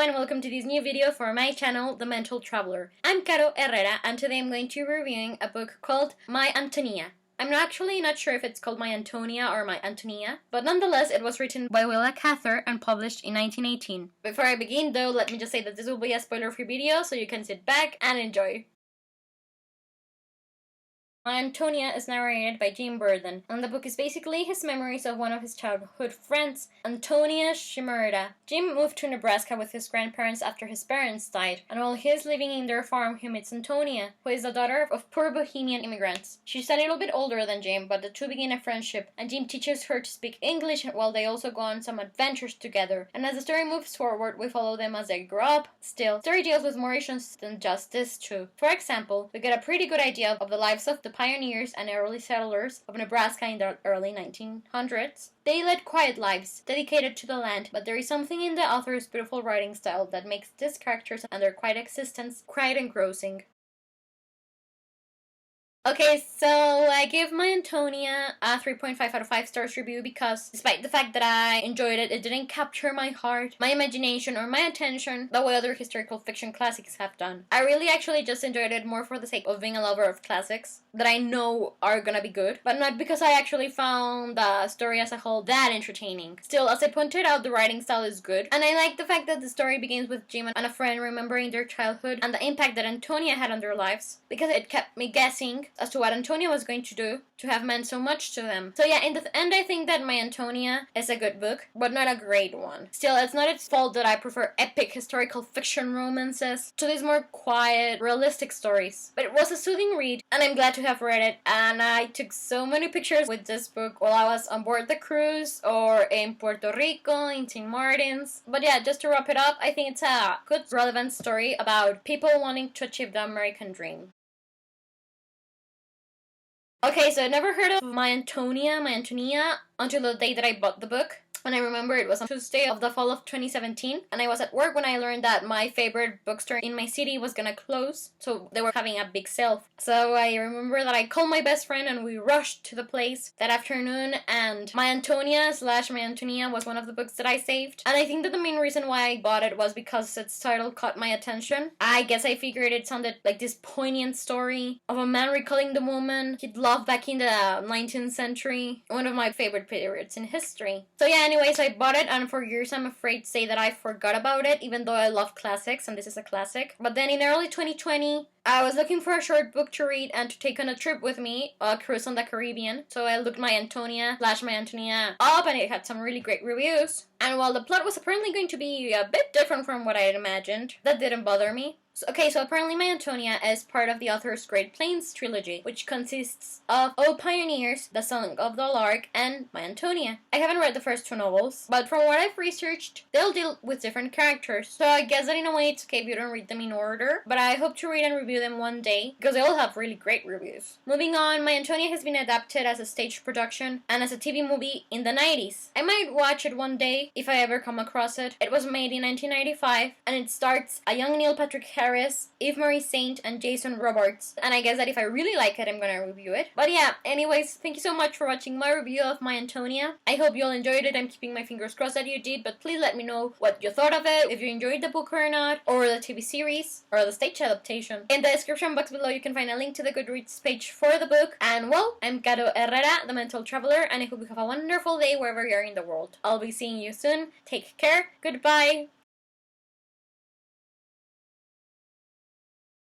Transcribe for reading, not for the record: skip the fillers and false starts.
and welcome to this new video for my channel, The Mental Traveler. I'm Caro Herrera and today I'm going to be reviewing a book called My Antonia. I'm actually not sure if it's called My Antonia or My Antonia, but nonetheless it was written by Willa Cather and published in 1918. Before I begin though, let me just say that this will be a spoiler-free video so you can sit back and enjoy. My Antonia is narrated by Jim Burden, and the book is basically his memories of one of his childhood friends, Antonia Shimerda. Jim moved to Nebraska with his grandparents after his parents died, and while he is living in their farm, he meets Antonia, who is the daughter of poor Bohemian immigrants. She's a little bit older than Jim, but the two begin a friendship, and Jim teaches her to speak English while they also go on some adventures together. And as the story moves forward, we follow them as they grow up. Still, the story deals with more issues than just this two. For example, we get a pretty good idea of the lives of the pioneers and early settlers of Nebraska in the early 1900s. They led quiet lives, dedicated to the land, but there is something in the author's beautiful writing style that makes these characters and their quiet existence quite engrossing. Okay, so I give My Antonia a 3.5 out of 5 stars review because despite the fact that I enjoyed it, it didn't capture my heart, my imagination, or my attention the way other historical fiction classics have done. I really actually just enjoyed it more for the sake of being a lover of classics that I know are gonna be good, but not because I actually found the story as a whole that entertaining. Still, as I pointed out, the writing style is good, and I like the fact that the story begins with Jim and a friend remembering their childhood and the impact that Antonia had on their lives, because it kept me guessing as to what Antonia was going to do to have meant so much to them. So yeah, in the end I think that My Antonia is a good book, but not a great one. Still, it's not its fault that I prefer epic historical fiction romances to these more quiet, realistic stories. But it was a soothing read, and I'm glad to have read it, and I took so many pictures with this book while I was on board the cruise or in Puerto Rico, in St. Martin's. But yeah, just to wrap it up, I think it's a good, relevant story about people wanting to achieve the American dream. Okay, so I never heard of My Antonia until the day that I bought the book. And I remember it was on Tuesday of the fall of 2017, and I was at work when I learned that my favorite bookstore in my city was gonna close, so they were having a big sale. So I remember that I called my best friend and we rushed to the place that afternoon, and My Antonia/My Antonia was one of the books that I saved. And I think that the main reason why I bought it was because its title caught my attention. I guess I figured it sounded like this poignant story of a man recalling the woman he'd loved back in the 19th century, one of my favorite periods in history. So yeah, anyways, I bought it, and for years I'm afraid to say that I forgot about it, even though I love classics, and this is a classic. But then in early 2020, I was looking for a short book to read and to take on a trip with me, a cruise on the Caribbean. So I looked My Antonia/My Antonia up, and it had some really great reviews. And while the plot was apparently going to be a bit different from what I had imagined, that didn't bother me. So apparently My Antonia is part of the author's Great Plains trilogy, which consists of O Pioneers, The Song of the Lark, and My Antonia. I haven't read the first two novels, but from what I've researched, they'll deal with different characters, so I guess that in a way it's okay if you don't read them in order, but I hope to read and review them one day, because they all have really great reviews. Moving on, My Antonia has been adapted as a stage production and as a TV movie in the 90s. I might watch it one day, if I ever come across it. It was made in 1995, and it stars a young Neil Patrick Harris, Eve Marie Saint, and Jason Robards. And I guess that if I really like it, I'm gonna review it. But yeah, anyways, thank you so much for watching my review of My Antonia. I hope you all enjoyed it. I'm keeping my fingers crossed that you did, but please let me know what you thought of it, if you enjoyed the book or not, or the TV series, or the stage adaptation. In the description box below, you can find a link to the Goodreads page for the book. And well, I'm Caro Herrera, the Mental Traveler, and I hope you have a wonderful day wherever you are in the world. I'll be seeing you soon. Take care. Goodbye.